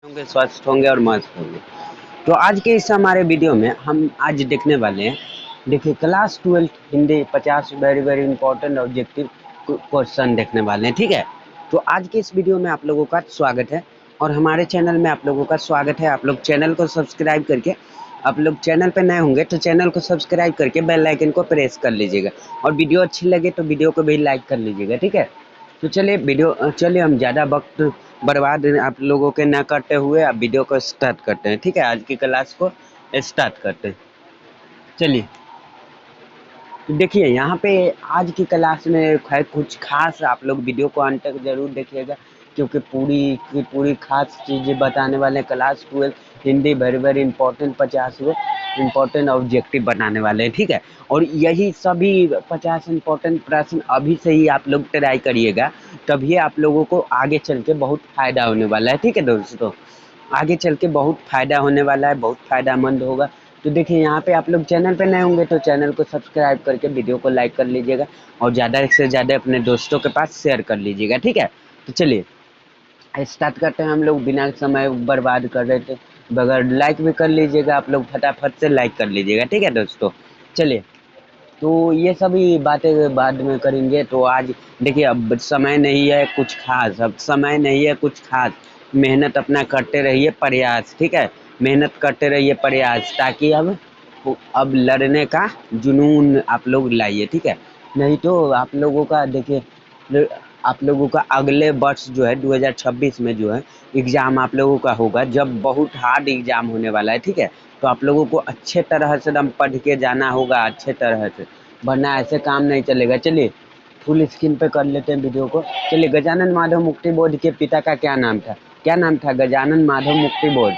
होंगे, स्वस्थ होंगे और मस्त होंगे। तो आज के इस हमारे वीडियो में हम आज देखने वाले हैं। देखिए, class 12 Hindi 50 very very important objective question देखने वाले हैं। ठीक है, तो आज के इस वीडियो में आप लोगों का स्वागत है और हमारे चैनल में आप लोगों का स्वागत है। आप लोग चैनल को सब्सक्राइब करके, आप लोग चैनल पर नए होंगे तो चैनल को सब्सक्राइब करके बेल आइकन को प्रेस कर लीजिएगा और वीडियो अच्छी लगे तो वीडियो को भी लाइक कर लीजिएगा। ठीक है, तो चलिए हम ज़्यादा वक्त बर्बाद आप लोगों के ना करते हुए अब वीडियो को स्टार्ट करते हैं। ठीक है, आज की क्लास को स्टार्ट करते हैं। चलिए, तो देखिए यहाँ पे आज की क्लास में है कुछ खास। आप लोग वीडियो को अंत तक जरूर देखिएगा क्योंकि पूरी की पूरी खास चीज़ें बताने वाले हैं। Class 12 Hindi very very important 50 गो इम्पोर्टेंट ऑब्जेक्टिव बनाने वाले हैं। ठीक है, और यही सभी 50 इम्पोर्टेंट प्रश्न अभी से ही आप लोग ट्राई करिएगा, तभी आप लोगों को आगे चल के बहुत फायदा होने वाला है। ठीक है दोस्तों, आगे चल के बहुत फ़ायदा होने वाला है, बहुत फ़ायदेमंद होगा। तो देखिए यहाँ पे आप लोग चैनल पे नए होंगे तो चैनल को सब्सक्राइब करके वीडियो को लाइक कर लीजिएगा और ज़्यादा से ज़्यादा अपने दोस्तों के पास शेयर कर लीजिएगा। ठीक है, तो चलिए स्टार्ट करते हैं। हम लोग बिना समय बर्बाद कर रहे थे बगैर लाइक भी कर लीजिएगा, आप लोग फटाफट से लाइक कर लीजिएगा। ठीक है दोस्तों, चलिए, तो ये सभी बातें बाद में करेंगे। तो आज देखिए, अब समय नहीं है कुछ खास, अब समय नहीं है कुछ खास। मेहनत अपना करते रहिए, प्रयास। ठीक है, मेहनत करते रहिए, प्रयास, ताकि अब लड़ने का जुनून आप लोग लाइए। ठीक है, नहीं तो आप लोगों का देखिए, आप लोगों का अगले वर्ष जो है 2026 में जो है एग्ज़ाम आप लोगों का होगा, जब बहुत हार्ड एग्ज़ाम होने वाला है। ठीक है, तो आप लोगों को अच्छे तरह से एकदम पढ़ के जाना होगा, अच्छे तरह से, वरना ऐसे काम नहीं चलेगा। चलिए फुल स्क्रीन पे कर लेते हैं वीडियो को। चलिए, गजानन माधव मुक्ति बोध के पिता का क्या नाम था? क्या नाम था गजानन माधव मुक्ति बोध?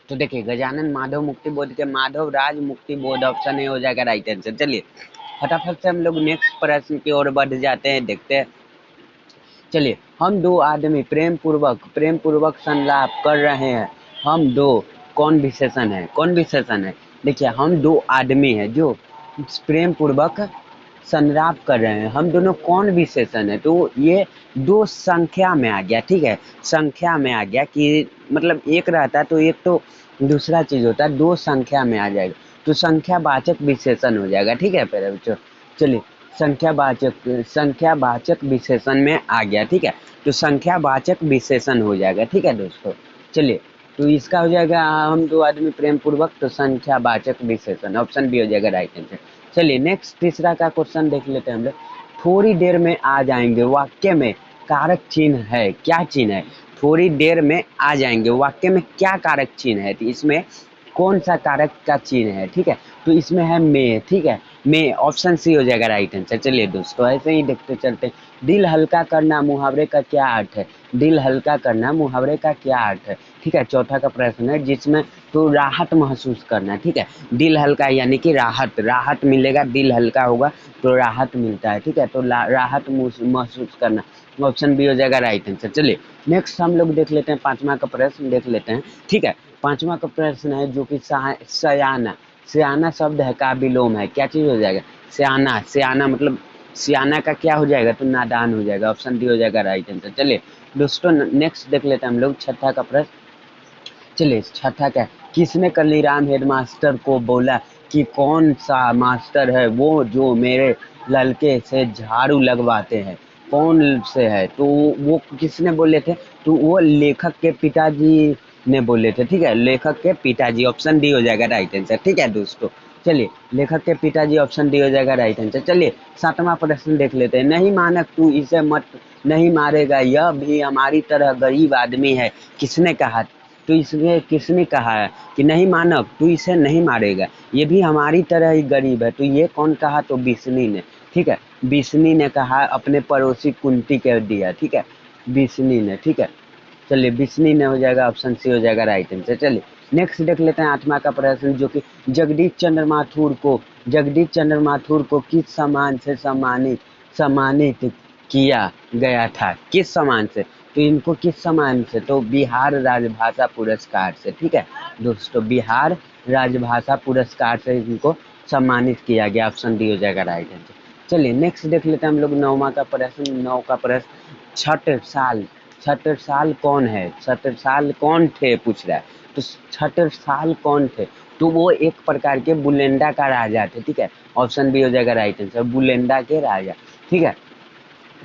तो देखिए, गजानन माधव मुक्ति बोध के माधव राज मुक्ति बोध ऑप्शन ए हो जाएगा राइट आंसर। चलिए फटाफट से हम लोग नेक्स्ट प्रश्न की ओर बढ़ जाते हैं, देखते हैं। चलिए, हम दो आदमी प्रेम पूर्वक संलाप कर रहे हैं। हम दो कौन विशेषण है? कौन विशेषण है? देखिए, हम दो आदमी हैं जो प्रेम पूर्वक संलाप कर रहे हैं, हम दोनों कौन विशेषण है? तो ये दो संख्या में आ गया। ठीक है, संख्या में आ गया कि मतलब एक रहता है तो एक तो दूसरा चीज होता है, दो संख्या में आ जाएगा तो संख्यावाचक विशेषण हो जाएगा। ठीक है प्यारे बच्चों, चलिए संख्यावाचक विशेषण में आ गया। ठीक है, तो संख्यावाचक विशेषण हो जाएगा। ठीक है दोस्तों, चलिए, तो इसका हो जाएगा हम दो आदमी प्रेम पूर्वक, तो संख्यावाचक विशेषण ऑप्शन बी हो जाएगा राइट आंसर। चलिए नेक्स्ट तीसरा का क्वेश्चन देख लेते हैं हम लोग। थोड़ी देर में आ जाएंगे वाक्य में कारक चिन्ह है, क्या चिन्ह है? थोड़ी देर में आ जाएंगे वाक्य में क्या कारक चिन्ह है? तो इसमें कौन सा कारक का चिन्ह है? ठीक है, तो इसमें है में। ठीक है, में ऑप्शन सी हो जाएगा राइट आंसर। चलिए दोस्तों, ऐसे ही देखते चलते। दिल हल्का करना मुहावरे का क्या अर्थ है? दिल हल्का करना मुहावरे का क्या अर्थ है? ठीक है, चौथा का प्रश्न है जिसमें तो राहत महसूस करना। ठीक है, दिल हल्का यानी कि राहत, राहत मिलेगा, दिल हल्का होगा तो राहत मिलता है। ठीक है, तो राहत महसूस करना ऑप्शन बी हो जाएगा राइट आंसर। चलिए नेक्स्ट हम लोग देख लेते हैं, पांचवा का प्रश्न देख लेते हैं। ठीक है, पांचवा का प्रश्न है जो कि सयाना, सयाना शब्द है का विलोम है, क्या चीज हो जाएगा? सयाना, सयाना मतलब सियाना का क्या हो जाएगा? तो नादान हो जाएगा, ऑप्शन डी हो जाएगा राइट आंसर। चलिए दोस्तों नेक्स्ट देख लेते हैं हम लोग, छठा का प्रश्न। चलिए छठा क्या है? किसने कलीराम हेडमास्टर को बोला कि कौन सा मास्टर है वो जो मेरे लड़के से झाड़ू लगवाते हैं? कौन से है? तो वो किसने बोले थे? तो वो लेखक के पिताजी ने बोले थे। ठीक है, लेखक के पिताजी, ऑप्शन डी हो जाएगा राइट आंसर। ठीक है दोस्तों, चलिए लेखक के पिताजी ऑप्शन डी हो जाएगा राइट आंसर। चलिए सातवां प्रश्न देख लेते हैं। नहीं मानक तू इसे मत नहीं मारेगा, यह भी हमारी तरह गरीब आदमी है, किसने कहा? तो इसमें किसने कहा है कि नहीं मानक तू इसे नहीं मारेगा, ये भी हमारी तरह ही गरीब है? तो ये कौन कहा? तो बिस्नी ने। ठीक है, बिस्नी ने कहा, अपने पड़ोसी कुंती के दिया। ठीक है, बिस्नी ने। ठीक है, चलिए बिस्नी ने हो जाएगा, ऑप्शन सी हो जाएगा राइट आंसर। चलिए नेक्स्ट देख लेते हैं आठवां का प्रश्न जो कि जगदीश चंद्र माथुर को किस सम्मान से सम्मानित किया गया था? किस सम्मान से? तो इनको किस सम्मान से? तो बिहार राजभाषा पुरस्कार से। ठीक है दोस्तों, बिहार राजभाषा पुरस्कार से इनको सम्मानित किया गया, ऑप्शन डी हो जाएगा राइट आंसर। चलिए नेक्स्ट देख लेते हैं हम लोग नौवां का प्रश्न। नौ का प्रश्न, छठ साल छत्रसाल कौन है, छत्रसाल कौन थे पूछ रहा है। तो छत्रसाल कौन थे, तो वो एक प्रकार के बुलेंडा का राजा थे, ठीक है। ऑप्शन बी हो जाएगा राइट आंसर, बुलेंडा के राजा, ठीक है।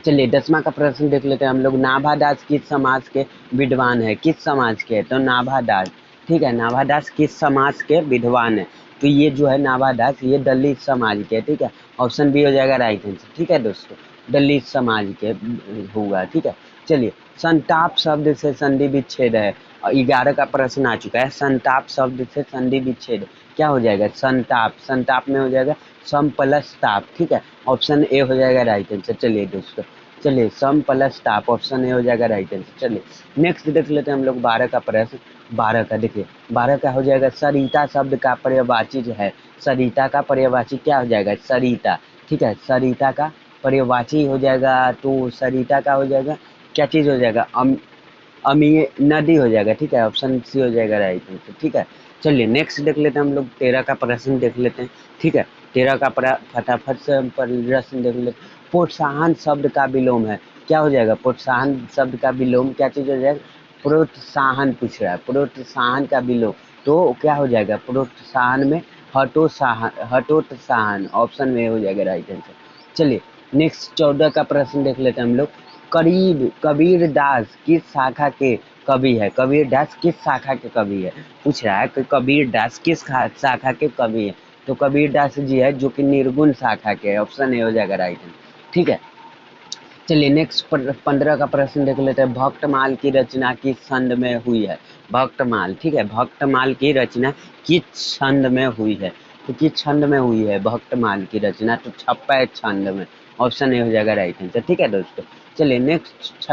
चलिए 10वां का प्रश्न देख लेते हैं हम लोग। नाभादास किस समाज के विद्वान है, किस समाज के, तो नाभादास, ठीक है। नाभादास किस समाज के विद्वान है, तो ये जो है नाभादास ये दलित समाज के, ठीक है। ऑप्शन बी हो जाएगा राइट आंसर, ठीक है दोस्तों, दलित समाज के हुआ, ठीक है। चलिए संताप शब्द से संधि विच्छेद है, और 11 का प्रश्न आ चुका है। संताप शब्द से संधि विच्छेद क्या हो जाएगा, संताप, संताप में हो जाएगा सम प्लस ताप, ठीक है। ऑप्शन ए हो जाएगा राइट आंसर। चलिए दोस्तों, चलिए सम प्लस ताप, ऑप्शन ए हो जाएगा राइट आंसर। चलिए नेक्स्ट देख लेते हैं हम लोग 12 का प्रश्न। 12 का देखिए, 12 का हो जाएगा सरिता शब्द का पर्यायवाची जो है, सरिता का पर्यायवाची क्या हो जाएगा, सरिता, ठीक है। सरिता का पर्यायवाची हो जाएगा, तो सरिता का हो जाएगा क्या चीज़ हो जाएगा, अमीय नदी हो जाएगा, ठीक है। ऑप्शन सी हो जाएगा राइट आंसर, ठीक है। चलिए नेक्स्ट देख लेते हैं हम लोग 13 का प्रश्न देख लेते हैं, ठीक है। 13 का फटाफट से हम प्रश्न देख लेते हैं। प्रोत्साहन शब्द का विलोम है, क्या हो जाएगा, प्रोत्साहन शब्द का विलोम क्या चीज़ हो जाएगा, प्रोत्साहन पूछ रहा है, प्रोत्साहन का विलोम, तो क्या हो जाएगा, प्रोत्साहन में हतोत्साहन, हतोत्साहन, ऑप्शन में हो जाएगा राइट आंसर। चलिए नेक्स्ट 14 का प्रश्न देख लेते हैं हम लोग। करीब कबीर दास किस शाखा के कवि है, कबीर दास किस शाखा के कवि है, पूछ रहा है कि कबीर दास किस शाखा के कवि है, तो कबीर दास जी है जो कि निर्गुण शाखा के, ऑप्शन ए हो जाएगा राइट आंसर, ठीक है। चलिए नेक्स्ट 15 का प्रश्न देख लेते हैं। भक्तमाल की रचना किस छंद में हुई है, भक्तमाल, ठीक है। भक्तमाल की रचना किस छंद में हुई है, तो किस छंद में हुई है भक्तमाल की रचना, तो छप्पय छंद में, ऑप्शन ए हो जाएगा राइट आंसर, ठीक है दोस्तों। चलिए नेक्स्ट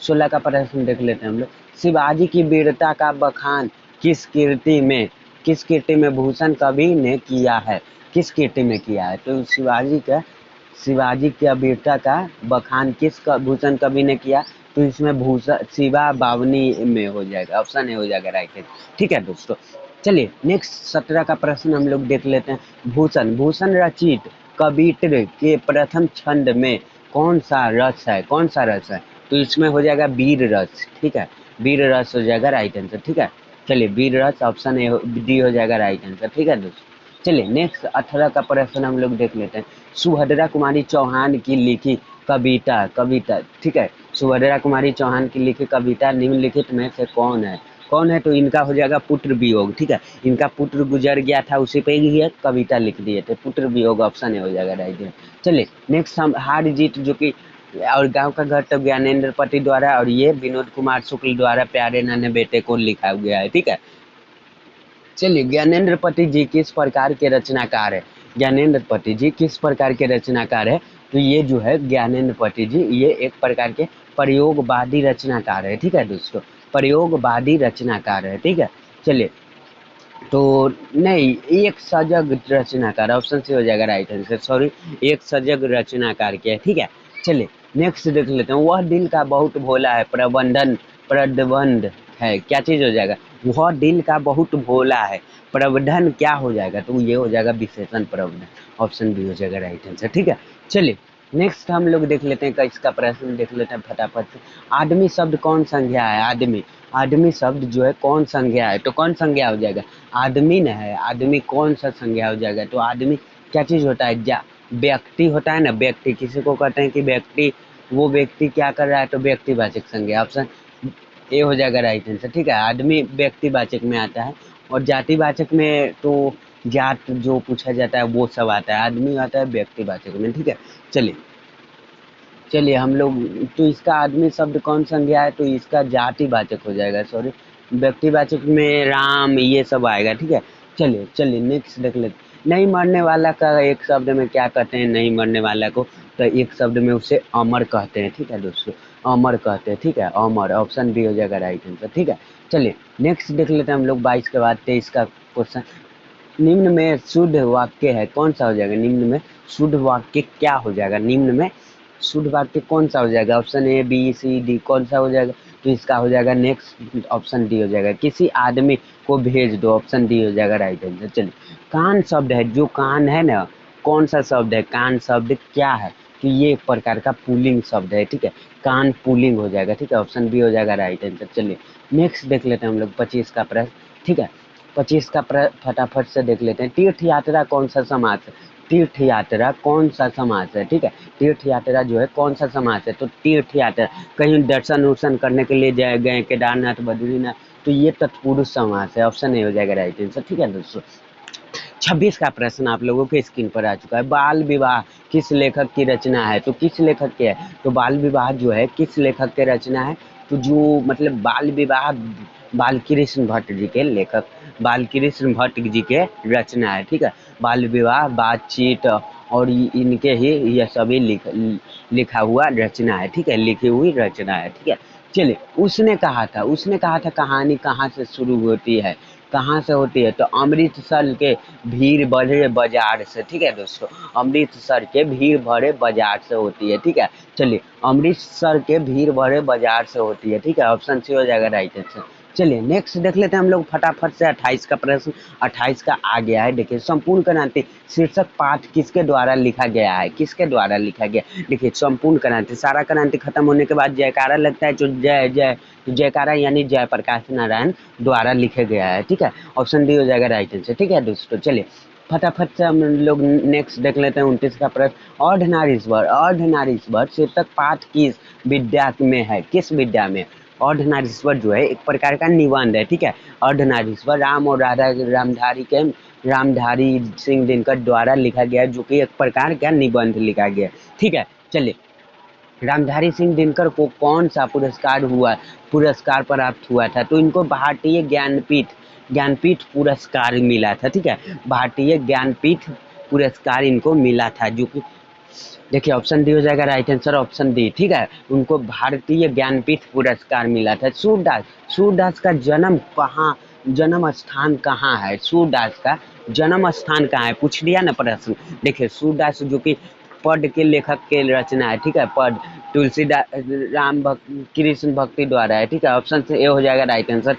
16 का प्रश्न देख लेते हैं हम लोग। शिवाजी की वीरता का बखान किस कीर्ति में, किस कीर्ति में भूषण कवि ने किया है, किस कीर्ति में किया है, तो शिवाजी की वीरता का बखान किस भूषण कवि ने किया, तो इसमें भूषण शिवा बावनी में हो जाएगा, ऑप्शन ए हो जाएगा राइट है, ठीक है दोस्तों। चलिए नेक्स्ट 17 का प्रश्न हम लोग देख लेते हैं। भूषण, भूषण रचित कवित्र के प्रथम छंद में कौन सा रस है, कौन सा रस है, तो इसमें हो जाएगा वीर रस, ठीक है। वीर रस हो जाएगा राइट आंसर, ठीक है। चलिए वीर रस, ऑप्शन ए डी हो जाएगा राइट आंसर, ठीक है दोस्तों। चलिए नेक्स्ट 18 का प्रश्न हम लोग देख लेते हैं। सुभद्रा कुमारी चौहान की लिखी कविता, कविता, ठीक है। सुभद्रा कुमारी चौहान की लिखी कविता निम्नलिखित में से कौन है, कौन है, तो इनका हो जाएगा पुत्र वियोग, ठीक है। इनका पुत्र गुजर गया था, उसी पे ही एक कविता लिख दिए थे, पुत्र वियोग, ऑप्शन ए हो जाएगा राइट। चलिए नेक्स्ट हम हार जीत, जो कि और गांव का घर तो ज्ञानेंद्र पति द्वारा, और ये विनोद कुमार शुक्ल द्वारा प्यारे नन्हे बेटे को लिखा गया है, ठीक है। चलिए ज्ञानेंद्र पति जी किस प्रकार के रचनाकार है, ज्ञानेंद्र पति जी किस प्रकार के रचनाकार है, तो ये जो है ज्ञानेंद्र पति जी ये एक प्रकार के प्रयोगवादी रचनाकार है, ठीक है दोस्तों, प्रयोगवादी रचनाकार है, ठीक है। चलिए तो नहीं, एक सजग रचनाकार, ऑप्शन से हो जाएगा राइट आंसर, सॉरी, एक सजग रचनाकार के, ठीक है। चलिए नेक्स्ट देख लेते हैं। वह दिल का बहुत भोला है, प्रबंध है, क्या चीज हो जाएगा, वह दिल का बहुत भोला है, प्रबंधन क्या हो जाएगा, तो ये हो जाएगा विशेषण प्रबंधन, ऑप्शन बी हो जाएगा राइट आंसर, ठीक है। चलिए नेक्स्ट हम लोग देख लेते हैं, इसका प्रश्न देख लेते हैं फटाफट से। आदमी शब्द कौन संज्ञा है, आदमी, आदमी शब्द जो है कौन संज्ञा है, तो कौन संज्ञा हो जाएगा, आदमी न है, आदमी कौन सा संज्ञा हो जाएगा, तो आदमी क्या चीज होता है, व्यक्ति होता है ना, व्यक्ति, किसी को कहते हैं कि व्यक्ति, वो व्यक्ति क्या कर रहा है, तो व्यक्तिवाचक संज्ञा, ऑप्शन ए हो जाएगा राइट आंसर, ठीक है। आदमी व्यक्तिवाचक में आता है, और जातिवाचक में तो जात जो पूछा जाता है वो सब आता है, आदमी आता है व्यक्तिवाचक में, ठीक है। चलिए चलिए हम लोग, तो इसका आदमी शब्द कौन संज्ञा है, तो इसका जातिवाचक हो जाएगा, सॉरी, व्यक्तिवाचक में राम ये सब आएगा, ठीक है। चलिए चलिए नेक्स्ट देख लेते। नहीं मरने वाला का एक शब्द में क्या कहते हैं, नहीं मरने वाला को, तो एक शब्द में उसे अमर कहते हैं, ठीक है दोस्तों, अमर कहते हैं, ठीक है, अमर, ऑप्शन बी हो जाएगा राइट आंसर, ठीक है। चलिए नेक्स्ट देख लेते हैं हम लोग 22 के बाद 23 का क्वेश्चन। निम्न में शुद्ध वाक्य है, कौन सा हो जाएगा, निम्न में शुद्ध वाक्य क्या हो जाएगा, निम्न में शुद्ध वाक्य कौन सा हो जाएगा, option A B C D कौन सा हो जाएगा, तो इसका हो जाएगा नेक्स्ट, ऑप्शन डी हो जाएगा, किसी आदमी को भेज दो, ऑप्शन डी हो जाएगा राइट आंसर। चलिए कान शब्द है, जो कान है ना, कौन सा शब्द है, कान शब्द क्या है, कि ये एक प्रकार का पुलिंग शब्द है, ठीक है, कान पुलिंग हो जाएगा, ठीक है, ऑप्शन बी हो जाएगा राइट आंसर। चलिए नेक्स्ट देख लेते हैं हम लोग 25 का प्रश्न, ठीक है, 25 का फटाफट से देख लेते हैं। तीर्थ यात्रा कौन सा समास है? तीर्थ यात्रा कौन सा समास है? ठीक है, तीर्थ यात्रा जो है कौन सा समास है? तो तीर्थ यात्रा कहीं दर्शन उर्शन करने के लिए जाए गए केदारनाथ बद्रीनाथ, तो ये तत्पुरुष समास है, ऑप्शन ए हो जाएगा राइट आंसर। ठीक है दोस्तों, 26 का प्रश्न आप लोगों के स्क्रीन पर आ चुका है। बाल विवाह किस लेखक की रचना है? तो किस लेखक के है? तो बाल विवाह जो है किस लेखक के रचना है? तो जो मतलब बाल विवाह बालकृष्ण भट्ट जी के लेखक, बालकृष्ण भट्ट जी के रचना है, ठीक है, बाल विवाह बातचीत और इनके ही यह सभी लिखा हुआ रचना है, ठीक है, लिखी हुई रचना है, ठीक है। चलिए उसने कहा था कहानी कहाँ से शुरू होती है? कहाँ से होती है? तो अमृतसर के भीड़ भरे बाजार से, ठीक है दोस्तों, अमृतसर के भीड़ भरे बाजार से होती है, ठीक है। चलिए अमृतसर के भीड़ भरे बाजार से होती है, ठीक है, ऑप्शन सी हो जाएगा राइट आंसर। चलिए नेक्स्ट देख लेते हैं हम लोग फटाफट से 28 का प्रश्न। 28 का आ गया है, देखिए संपूर्ण क्रांति शीर्षक पाठ किसके द्वारा लिखा गया है? किसके द्वारा लिखा गया? देखिए संपूर्ण क्रांति, सारा क्रांति खत्म होने के बाद जयकारा लगता है, जो जय जय जयकारा यानी जयप्रकाश नारायण द्वारा लिखे गया है, ठीक है, ऑप्शन डी हो जाएगा राइट आंसर। ठीक है दोस्तों, चलिए फटाफट से हम लोग नेक्स्ट देख लेते हैं 29 का प्रश्न। अर्धनारीश्वर शीर्षक पाठ किस विद्या में है? किस विद्या में? अर्धनारीश्वर जो है एक प्रकार का निबंध है, ठीक है, अर्धनारीश्वर राम और राधा रामधारी सिंह दिनकर द्वारा लिखा गया, जो कि एक प्रकार का निबंध लिखा गया, ठीक है। चलिए रामधारी सिंह दिनकर को कौन सा पुरस्कार प्राप्त हुआ था? तो इनको भारतीय ज्ञानपीठ पुरस्कार मिला था, ठीक है, भारतीय ज्ञानपीठ पुरस्कार इनको मिला था, जो कि देखिए ऑप्शन डी हो जाएगा राइट आंसर, ऑप्शन डी, ठीक है, उनको भारतीय ज्ञानपीठ पुरस्कार मिला था। सूरदास का जन्म स्थान कहाँ है? सूरदास का जन्म स्थान कहाँ है? पूछ दिया ना प्रश्न। देखिए सूरदास जो कि पद के लेखक के रचना है, ठीक है, पद तुलसीदास कृष्ण भक्ति द्वारा है, ठीक है, ऑप्शन से ए हो जाएगा राइट आंसर,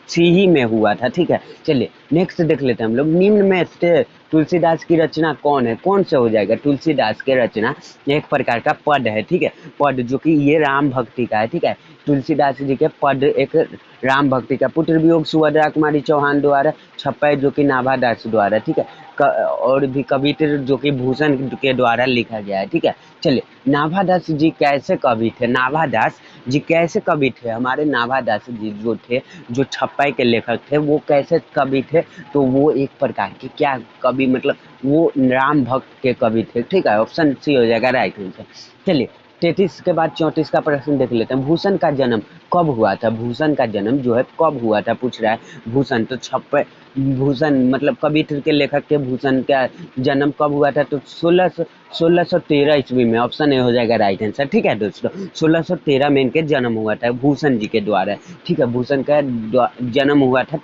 सी ही में हुआ था, ठीक है। चलिए नेक्स्ट देख लेते हैं हम लोग। निम्न में से तुलसीदास की रचना कौन है? कौन से हो जाएगा? तुलसीदास की रचना एक प्रकार का पद है, ठीक है, पद जो कि ये राम भक्ति का है, ठीक है, तुलसीदास जी के पद एक राम भक्ति का पुत्र वियोग सुभद्रा कुमारी चौहान द्वारा छपा है, जो कि नाभादास द्वारा, ठीक है, और भी कवित्र जो कि भूषण के द्वारा लिखा गया है, ठीक है। चलिए नाभादास जी कैसे कवि थे? नाभादास जी कैसे कवि थे? हमारे नाभादास जी जो थे, जो छप्पई के लेखक थे, वो कैसे कवि थे? तो वो एक प्रकार के क्या कवि, मतलब वो राम भक्त के कवि थे, ठीक है, ऑप्शन सी हो जाएगा राइट आंसर। चलिए 33 के बाद 34 का प्रश्न देख लेते हैं। भूषण का जन्म कब हुआ था? भूषण का जन्म जो है कब हुआ था पूछ रहा है। भूषण तो भूषण मतलब कवित्र के लेखक के भूषण का जन्म कब हुआ था? तो 1613 ईस्वी में, ऑप्शन ए हो जाएगा राइट आंसर, ठीक है दोस्तों, 1613 में इनके जन्म हुआ था भूषण जी के द्वारा, ठीक है, भूषण का जन्म हुआ था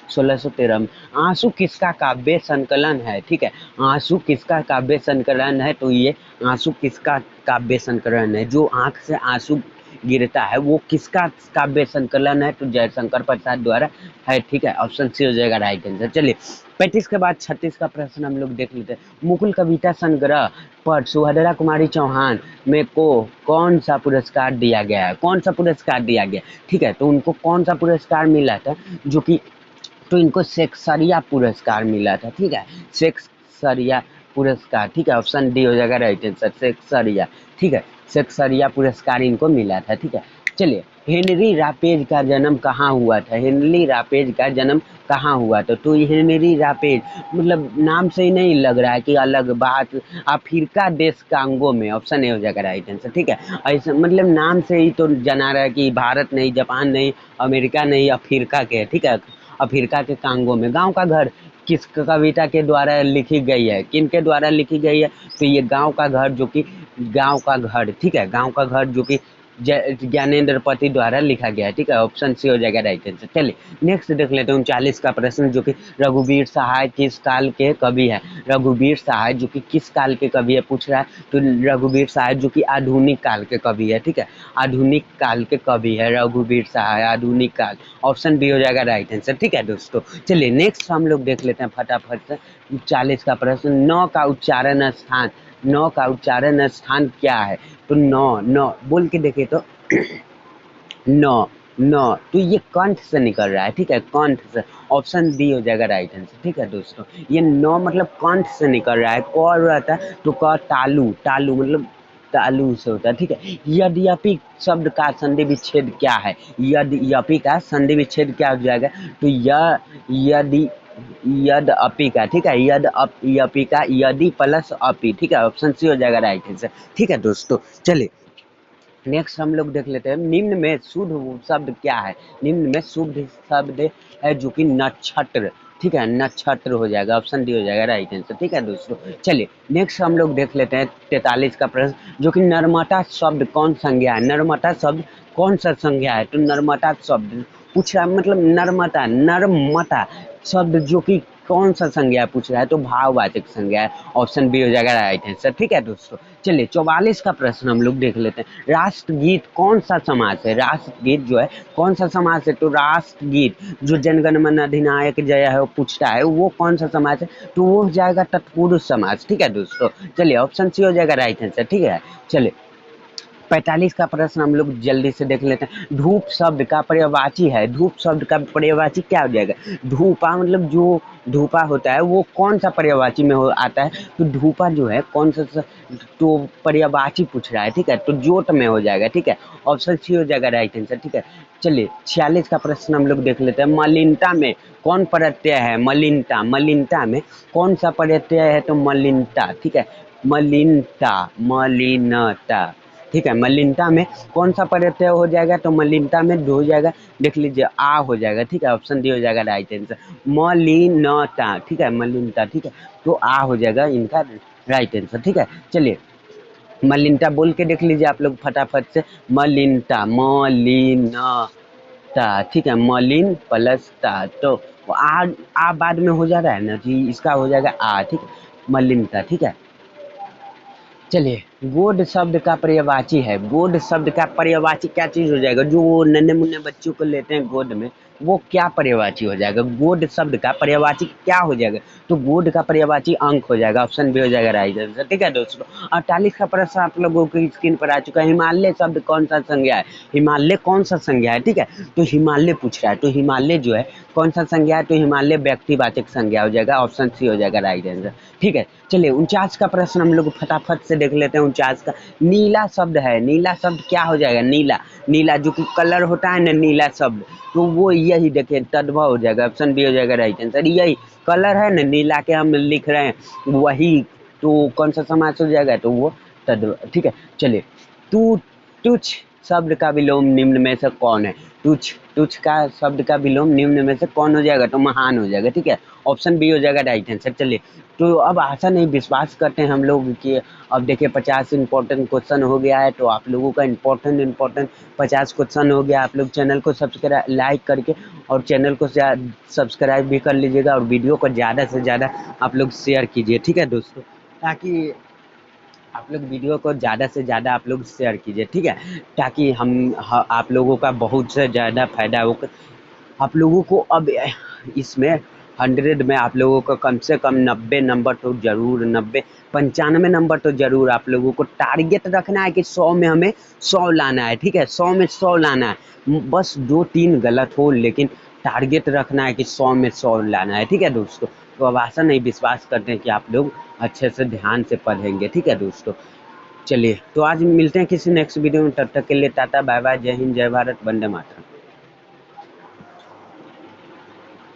1613 में। आंसू किसका काव्य संकलन है? ठीक है, आंसू किसका काव्य संकलन है? तो ये आंसू किसका काव्य संकलन है? जो आंख से आंसू गिरता है वो किसका काव्य संकलन है? तो जयशंकर प्रसाद द्वारा है, ठीक है, ऑप्शन सी हो जाएगा राइट आंसर। चलिए 35 के बाद 36 का प्रश्न हम लोग देख लेते हैं। मुकुल कविता संग्रह पर सुभद्रा कुमारी चौहान में को कौन सा पुरस्कार दिया गया है? कौन सा पुरस्कार दिया गया? ठीक है, तो उनको कौन सा पुरस्कार मिला था? जो कि तो इनको सेक्सरिया पुरस्कार मिला था, ठीक है, सेक्सरिया पुरस्कार, ठीक है, ऑप्शन डी हो जाएगा राइट आंसर, सेक्सरिया, ठीक है, सेक्सरिया पुरस्कार इनको मिला था, ठीक है। चलिए हेनरी रापेज का जन्म कहाँ हुआ था? हेनरी रापेज का जन्म कहाँ हुआ था? तो हेनरी रापेज मतलब नाम से ही नहीं लग रहा है कि अलग बात, अफ्रीका देश कांगो में, ऑप्शन ए हो जाएगा राइट आंसर, ठीक है, ऐसा मतलब नाम से ही तो जना रहा है कि भारत नहीं, जापान नहीं, अमेरिका नहीं, अफ्रीका के, ठीक है, अफ्रीका के कांगो में। गांव का घर किस कविता के द्वारा लिखी गई है? किन के द्वारा लिखी गई है? तो ये गांव का घर जो कि गांव का घर, ठीक है, गांव का घर जो कि ज्ञानेंद्र पति द्वारा लिखा गया है, ठीक है, ऑप्शन सी हो जाएगा राइट आंसर। चलिए नेक्स्ट देख लेते हैं 39 का प्रश्न, जो कि रघुवीर सहाय किस काल के कवि है? रघुवीर सहाय जो कि किस काल के कवि है पूछ रहा है। तो रघुवीर सहाय जो कि आधुनिक काल के कवि है, ठीक है, आधुनिक काल के कवि है रघुवीर सहाय, आधुनिक काल, ऑप्शन बी हो जाएगा राइट आंसर, ठीक है दोस्तों। चलिए नेक्स्ट हम लोग देख लेते हैं फटाफट से 40 का प्रश्न, नौ का उच्चारण स्थान, नौ का उच्चारण स्थान क्या है? तो नौ, नौ बोल के देखे तो नौ, नौ तो ये कंठ से निकल रहा है, ठीक है, कंठ से। ऑप्शन डी हो जाएगा राइट आंसर, ठीक है दोस्तों। ये नौ मतलब कंठ से निकल रहा है, क रहता है तो क तालु, तालु मतलब तालु से होता है, ठीक है। यद्यपि शब्द का संधि विच्छेद क्या है? यद्यपि का संधि विच्छेद क्या हो जाएगा? तो यदि, यद अपी का, ठीक है, यपी का यदि प्लस अपी, ठीक है, ऑप्शन सी हो जाएगा राइट आंसर, ठीक है दोस्तों। चलिए नेक्स्ट हम लोग देख लेते हैं, निम्न में शुद्ध शब्द क्या है? निम्न में शुद्ध शब्द है जो कि नक्षत्र, ठीक है, नक्षत्र हो जाएगा, ऑप्शन डी हो जाएगा राइट आंसर, ठीक है दोस्तों। चलिए नेक्स्ट हम लोग देख लेते हैं 43 का प्रश्न, जो कि नर्मदा शब्द कौन संज्ञा है? नर्मदा शब्द कौन सा संज्ञा है? तो नर्मदा शब्द पूछ रहा है, मतलब नर्मदा, नर्मदा शब्द जो कि कौन सा संज्ञा पूछ रहा है? तो भाववाचक संज्ञा है, ऑप्शन बी हो जाएगा राइट आंसर, ठीक है दोस्तों। चलिए 44 का प्रश्न हम लोग देख लेते हैं, राष्ट्रगीत कौन सा समास है? राष्ट्रगीत जो है कौन सा समास है? तो राष्ट्रगीत जो जनगण मन अधिनायक जय है वो पूछता है, वो कौन सा समास है? तो वो हो जाएगा तत्पुरुष समास, ठीक है दोस्तों। चलिए ऑप्शन सी हो जाएगा राइट आंसर, ठीक है। चलिए 45 का प्रश्न हम लोग जल्दी से देख लेते हैं, धूप शब्द का पर्यायवाची है, धूप शब्द का पर्यायवाची क्या हो जाएगा? धूपा मतलब जो धूपा होता है वो कौन सा पर्यायवाची में आता है? तो धूपा जो है कौन सा तो पर्यायवाची पूछ रहा है, ठीक है, तो जोट में हो जाएगा, ठीक है, ऑप्शन सी हो जाएगा राइट आंसर, ठीक है। चलिए 46 का प्रश्न हम लोग देख लेते हैं, मलिनता में कौन प्रत्यय है? मलिनता, मलिनता में कौन सा प्रत्यय है? तो मलिनता, ठीक है, मलिनता, मलिनता, ठीक है। मलिनता में कौन सा प्रत्यय हो जाएगा? तो मलिनता में दो हो जाएगा, देख लीजिए आ हो जाएगा, ठीक है, ऑप्शन डी हो जाएगा राइट आंसर, मलिनता, ठीक है, मलिनता, ठीक है, तो आ हो जाएगा इनका राइट आंसर, ठीक है। चलिए मलिनता बोल के देख लीजिए आप लोग फटाफट से, मलिनता, मलिनता, ठीक है, मलिन प्लस ता, तो आ बाद में हो जा रहा है ना जी, इसका हो जाएगा आ, ठीक है, मलिनता, ठीक है। चलिए गोड शब्द का पर्यायवाची है, गोड शब्द का पर्यायवाची क्या चीज हो जाएगा? जो वो नन्हे मुन्ने बच्चों को लेते हैं गोद में, वो क्या पर्यायवाची हो जाएगा? गोड शब्द का पर्यायवाची क्या हो जाएगा? तो गोड का पर्यायवाची अंक हो जाएगा, ऑप्शन बी हो जाएगा राइट आंसर, ठीक है दोस्तों। 48 का प्रश्न आप लोगों की स्क्रीन पर आ चुका है, हिमालय शब्द कौन सा संज्ञा है? हिमालय कौन सा संज्ञा है, ठीक है, तो हिमालय पूछ रहा है, तो हिमालय जो है कौन सा संज्ञा है? तो हिमालय व्यक्तिवाचक संज्ञा हो जाएगा, ऑप्शन सी हो जाएगा राइट आंसर, ठीक है। चलिए 49 का प्रश्न हम लोग फटाफट से देख लेते हैं, 49 का, नीला शब्द है, नीला शब्द क्या हो जाएगा? नीला, नीला जो कि कलर होता है ना, नीला शब्द, तो वो यही देखिए तद्भव हो जाएगा, ऑप्शन बी हो जाएगा राइट आंसर, यही कलर है ना नीला के हम लिख रहे हैं वही, तो कौन सा समास हो जाएगा? तो वो तद्भव, ठीक है। चलिए तुच्छ शब्द का विलोम निम्न में से कौन है? तुच्छ, तुच्छ का शब्द का विलोम निम्न में से कौन हो जाएगा? तो महान हो जाएगा, ठीक है, ऑप्शन बी हो जाएगा राइट आंसर। चलिए तो अब आशा नहीं विश्वास करते हैं हम लोग कि अब देखिए 50 इंपॉर्टेंट क्वेश्चन हो गया है, तो आप लोगों का इंपॉर्टेंट 50 क्वेश्चन हो गया। आप लोग चैनल को सब्सक्राइब लाइक करके और चैनल को सब्सक्राइब भी कर लीजिएगा, और वीडियो को ज़्यादा से ज़्यादा आप लोग शेयर कीजिए, ठीक है दोस्तों, ताकि आप लोग वीडियो को ज़्यादा से ज़्यादा आप लोग शेयर कीजिए, ठीक है, ताकि आप लोगों का बहुत से ज़्यादा फायदा हो। आप लोगों को अब इसमें 100 में आप लोगों को कम से कम 90 नंबर तो ज़रूर, 90 95 नंबर तो ज़रूर आप लोगों को टारगेट रखना है कि 100 में हमें 100 लाना है, ठीक है, 100 में 100 लाना है, बस 2-3 गलत हो लेकिन टारगेट रखना है कि 100 में 100 लाना है, ठीक है दोस्तों। तो अब आशा नहीं विश्वास करते हैं कि आप लोग अच्छे से ध्यान से पढ़ेंगे, ठीक है दोस्तों। चलिए तो आज मिलते हैं किसी नेक्स्ट वीडियो में, तब तक के लिए टाटा बाय बाय, जय हिंद, जय भारत, वंदे मातरम।